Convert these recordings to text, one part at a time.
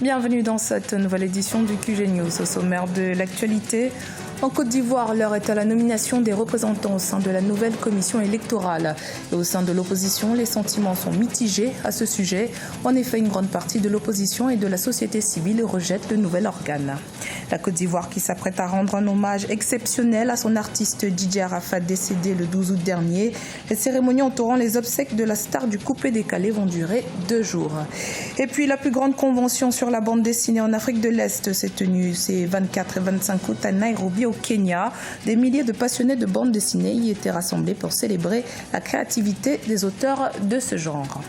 Bienvenue dans cette nouvelle édition du QG News. Au sommaire de l'actualité, en Côte d'Ivoire, l'heure est à la nomination des représentants au sein de la nouvelle commission électorale. Et au sein de l'opposition, les sentiments sont mitigés à ce sujet. En effet, une grande partie de l'opposition et de la société civile rejette le nouvel organe. La Côte d'Ivoire qui s'apprête à rendre un hommage exceptionnel à son artiste Didier Arafat décédé le 12 août dernier. Les cérémonies entourant les obsèques de la star du coupé-décalé vont durer 2 jours. Et puis la plus grande convention sur la bande dessinée en Afrique de l'Est s'est tenue ces 24 et 25 août à Nairobi au Kenya. Des milliers de passionnés de bande dessinée y étaient rassemblés pour célébrer la créativité des auteurs de ce genre.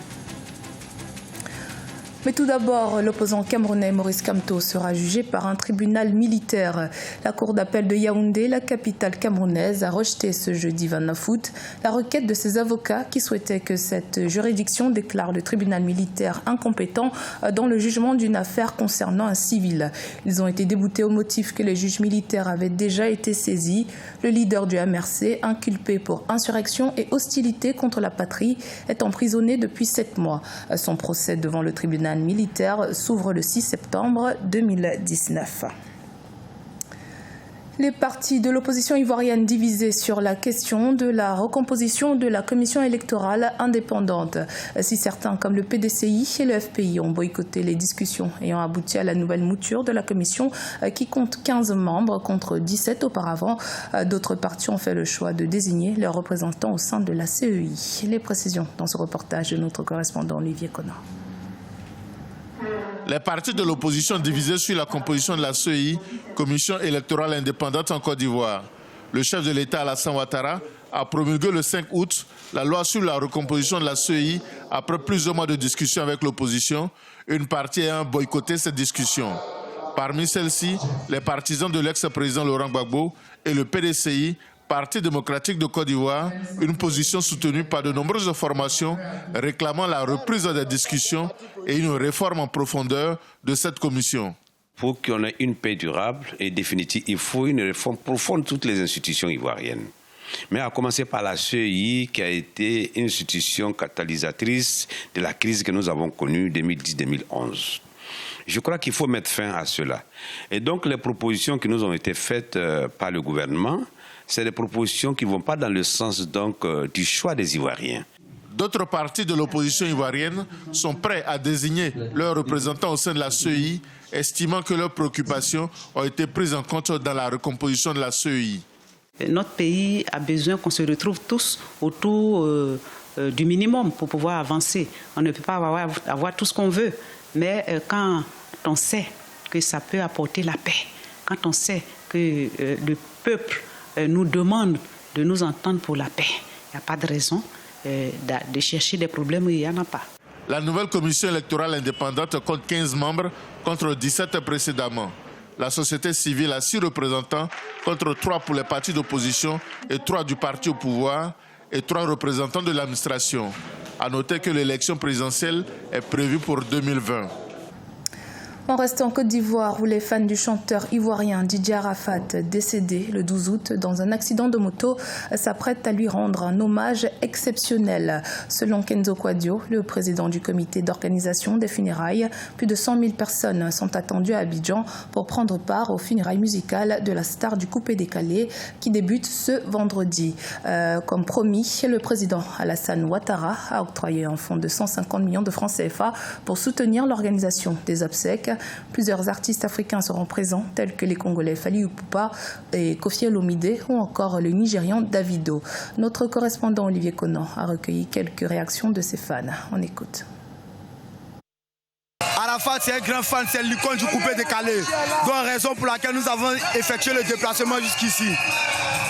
Mais tout d'abord, l'opposant camerounais Maurice Kamto sera jugé par un tribunal militaire. La cour d'appel de Yaoundé, la capitale camerounaise, a rejeté ce jeudi 29 août la requête de ses avocats qui souhaitaient que cette juridiction déclare le tribunal militaire incompétent dans le jugement d'une affaire concernant un civil. Ils ont été déboutés au motif que les juges militaires avaient déjà été saisis. Le leader du MRC, inculpé pour insurrection et hostilité contre la patrie, est emprisonné depuis 7 mois. Son procès devant le tribunal militaire s'ouvre le 6 septembre 2019. Les partis de l'opposition ivoirienne divisés sur la question de la recomposition de la commission électorale indépendante. Si certains, comme le PDCI et le FPI, ont boycotté les discussions ayant abouti à la nouvelle mouture de la commission qui compte 15 membres contre 17 auparavant, d'autres partis ont fait le choix de désigner leurs représentants au sein de la CEI. Les précisions dans ce reportage de notre correspondant Olivier Connor. Les partis de l'opposition divisés sur la composition de la CEI, Commission électorale indépendante en Côte d'Ivoire. Le chef de l'État, Alassane Ouattara, a promulgué le 5 août la loi sur la recomposition de la CEI après plusieurs mois de discussion avec l'opposition, une partie ayant boycotté cette discussion. Parmi celles-ci, les partisans de l'ex-président Laurent Gbagbo et le PDCI, Parti démocratique de Côte d'Ivoire, une position soutenue par de nombreuses formations réclamant la reprise des discussions et une réforme en profondeur de cette commission. Pour qu'on ait une paix durable et définitive, il faut une réforme profonde de toutes les institutions ivoiriennes. Mais à commencer par la CEI, qui a été une institution catalysatrice de la crise que nous avons connue 2010-2011. Je crois qu'il faut mettre fin à cela. Et donc les propositions qui nous ont été faites par le gouvernement, c'est des propositions qui ne vont pas dans le sens du choix des Ivoiriens. D'autres partis de l'opposition ivoirienne sont prêts à désigner leurs représentants au sein de la CEI, estimant que leurs préoccupations ont été prises en compte dans la recomposition de la CEI. Notre pays a besoin qu'on se retrouve tous autour du minimum pour pouvoir avancer. On ne peut pas avoir tout ce qu'on veut, mais quand on sait que ça peut apporter la paix, quand on sait que le peuple nous demande de nous entendre pour la paix, il n'y a pas de raison de chercher des problèmes où il n'y en a pas. La nouvelle commission électorale indépendante compte 15 membres contre 17 précédemment. La société civile a 6 représentants contre 3 pour les partis d'opposition et 3 du parti au pouvoir et 3 représentants de l'administration. À noter que l'élection présidentielle est prévue pour 2020. On reste en Côte d'Ivoire où les fans du chanteur ivoirien Didier Arafat, décédé le 12 août dans un accident de moto, s'apprêtent à lui rendre un hommage exceptionnel. Selon Kenzo Kouadio, le président du comité d'organisation des funérailles, plus de 100 000 personnes sont attendues à Abidjan pour prendre part aux funérailles musicales de la star du coupé-décalé qui débute ce vendredi. Comme promis, le président Alassane Ouattara a octroyé un fonds de 150 millions de francs CFA pour soutenir l'organisation des obsèques. Plusieurs artistes africains seront présents, tels que les Congolais Fally Ipupa et Koffi Olomide ou encore le Nigérian Davido. Notre correspondant Olivier Connor a recueilli quelques réactions de ses fans. On écoute. Arafat, c'est un grand fan, c'est l'icône du coupé-décalé. Donc, raison pour laquelle nous avons effectué le déplacement jusqu'ici.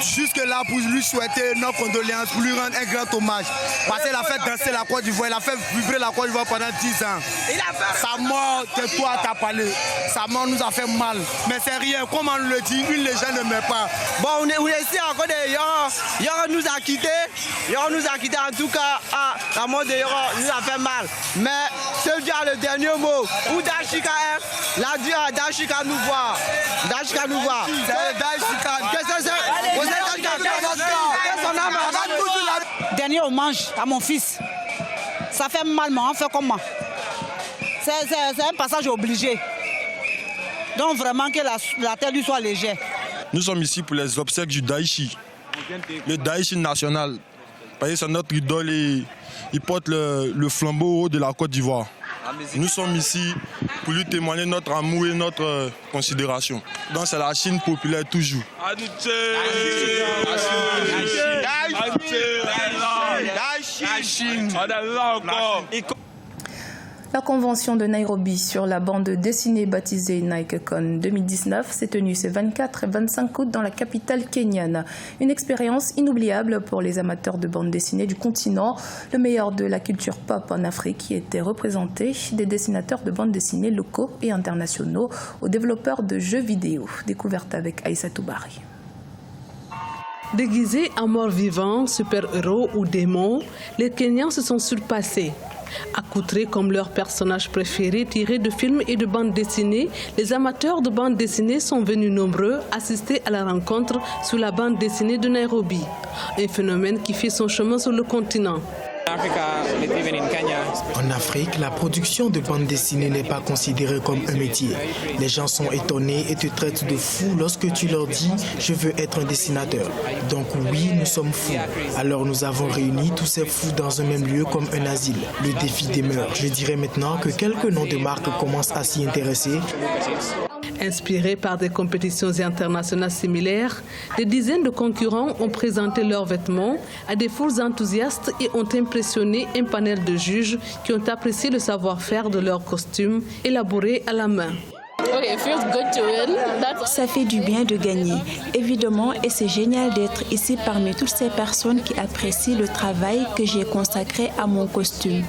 Jusque-là, pour lui souhaiter nos condoléances, pour lui rendre un grand hommage. Parce qu'il a fait danser la Côte d'Ivoire, il a fait vibrer la Côte d'Ivoire pendant 10 ans. Sa mort, tais-toi, t'as parlé. Sa mort nous a fait mal. Mais c'est rien, comme on le dit, une légende ne meurt pas. Bon, on est ici encore de Yoro nous a quittés. Yoro nous a quittés, en tout cas, la mort de Yoro nous a fait mal. Mais celui a le dernier mot. Où Dashika est, la Dieu à Dashika nous voit. Dashika nous voit. C'est Dashika. Qu'est-ce que c'est? Vous êtes Dernier hommage à mon fils. Ça fait mal, mais on fait comment? C'est un passage obligé. Donc vraiment que la terre lui soit légère. Nous sommes ici pour les obsèques du Daichi, le Daichi national. Parce que c'est notre idole et il porte le flambeau haut de la Côte d'Ivoire. Nous sommes ici pour lui témoigner notre amour et notre considération. Donc c'est la Chine populaire toujours. La convention de Nairobi sur la bande dessinée baptisée NikeCon 2019 s'est tenue ces 24 et 25 août dans la capitale kenyane. Une expérience inoubliable pour les amateurs de bande dessinée du continent. Le meilleur de la culture pop en Afrique y était représenté, des dessinateurs de bande dessinée locaux et internationaux aux développeurs de jeux vidéo. Découverte avec Aïssatou Bari. Déguisés en morts-vivants, super-héros ou démons, les Kenyans se sont surpassés. Accoutrés comme leurs personnages préférés tirés de films et de bandes dessinées, les amateurs de bandes dessinées sont venus nombreux assister à la rencontre sous la bande dessinée de Nairobi. Un phénomène qui fait son chemin sur le continent. En Afrique, la production de bande dessinée n'est pas considérée comme un métier. Les gens sont étonnés et te traitent de fou lorsque tu leur dis « je veux être un dessinateur ». Donc oui, nous sommes fous. Alors nous avons réuni tous ces fous dans un même lieu comme un asile. Le défi demeure. Je dirais maintenant que quelques noms de marques commencent à s'y intéresser. Inspirés par des compétitions internationales similaires, des dizaines de concurrents ont présenté leurs vêtements à des foules enthousiastes et ont impressionné un panel de juges qui ont apprécié le savoir-faire de leurs costumes élaborés à la main. Ça fait du bien de gagner, évidemment, et c'est génial d'être ici parmi toutes ces personnes qui apprécient le travail que j'ai consacré à mon costume.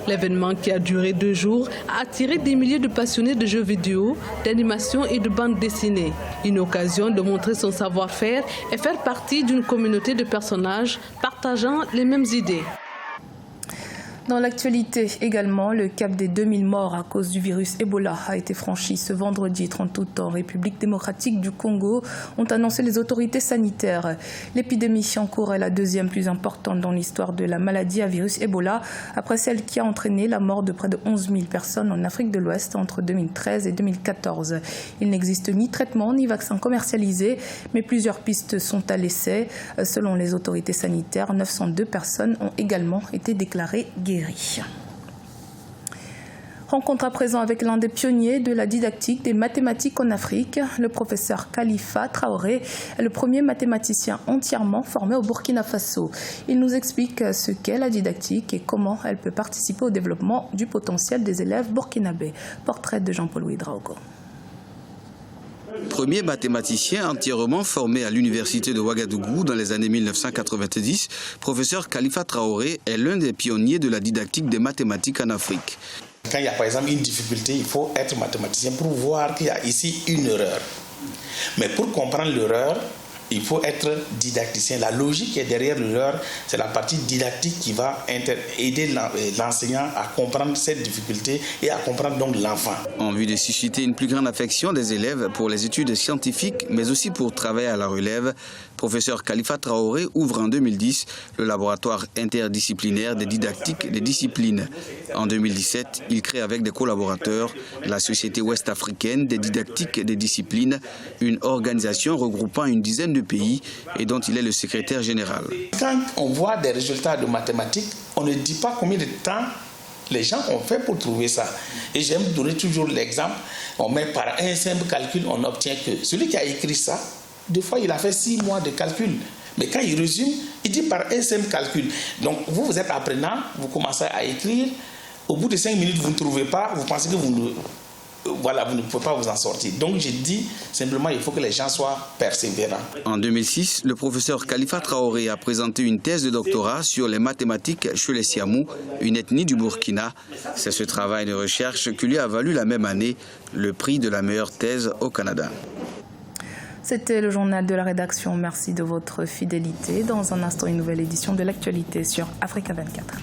L'événement qui a duré 2 jours a attiré des milliers de passionnés de jeux vidéo, d'animation et de bande dessinée. Une occasion de montrer son savoir-faire et faire partie d'une communauté de personnages partageant les mêmes idées. Dans l'actualité également, le cap des 2000 morts à cause du virus Ebola a été franchi ce vendredi 30 août en République démocratique du Congo, ont annoncé les autorités sanitaires. L'épidémie en cours est la deuxième plus importante dans l'histoire de la maladie à virus Ebola, après celle qui a entraîné la mort de près de 11 000 personnes en Afrique de l'Ouest entre 2013 et 2014. Il n'existe ni traitement ni vaccin commercialisé, mais plusieurs pistes sont à l'essai. Selon les autorités sanitaires, 902 personnes ont également été déclarées guéries. Rencontre à présent avec l'un des pionniers de la didactique des mathématiques en Afrique. Le professeur Khalifa Traoré est le premier mathématicien entièrement formé au Burkina Faso. Il nous explique ce qu'est la didactique et comment elle peut participer au développement du potentiel des élèves burkinabés. Portrait de Jean-Paul Ouidraogo. Premier mathématicien entièrement formé à l'université de Ouagadougou dans les années 1990, professeur Khalifa Traoré est l'un des pionniers de la didactique des mathématiques en Afrique. Quand il y a par exemple une difficulté, il faut être mathématicien pour voir qu'il y a ici une erreur. Mais pour comprendre l'erreur, il faut être didacticien. La logique qui est derrière l'erreur, c'est la partie didactique qui va aider l'enseignant à comprendre cette difficulté et à comprendre donc l'enfant. En vue de susciter une plus grande affection des élèves pour les études scientifiques, mais aussi pour travailler à la relève, professeur Khalifa Traoré ouvre en 2010 le laboratoire interdisciplinaire des didactiques des disciplines. En 2017, il crée avec des collaborateurs la Société ouest-africaine des didactiques des disciplines, une organisation regroupant une dizaine de pays et dont il est le secrétaire général. Quand on voit des résultats de mathématiques, on ne dit pas combien de temps les gens ont fait pour trouver ça. Et j'aime donner toujours l'exemple, on met par un simple calcul, on obtient que celui qui a écrit ça, des fois il a fait 6 mois de calcul. Mais quand il résume, il dit par un simple calcul. Donc vous êtes apprenant, vous commencez à écrire, au bout de 5 minutes vous ne trouvez pas, vous pensez que vous ne pouvez pas vous en sortir. Donc je dis simplement il faut que les gens soient persévérants. En 2006, le professeur Khalifa Traoré a présenté une thèse de doctorat sur les mathématiques chez les Siamou, une ethnie du Burkina. C'est ce travail de recherche qui lui a valu la même année le prix de la meilleure thèse au Canada. C'était le journal de la rédaction. Merci de votre fidélité. Dans un instant, une nouvelle édition de l'actualité sur Africa 24.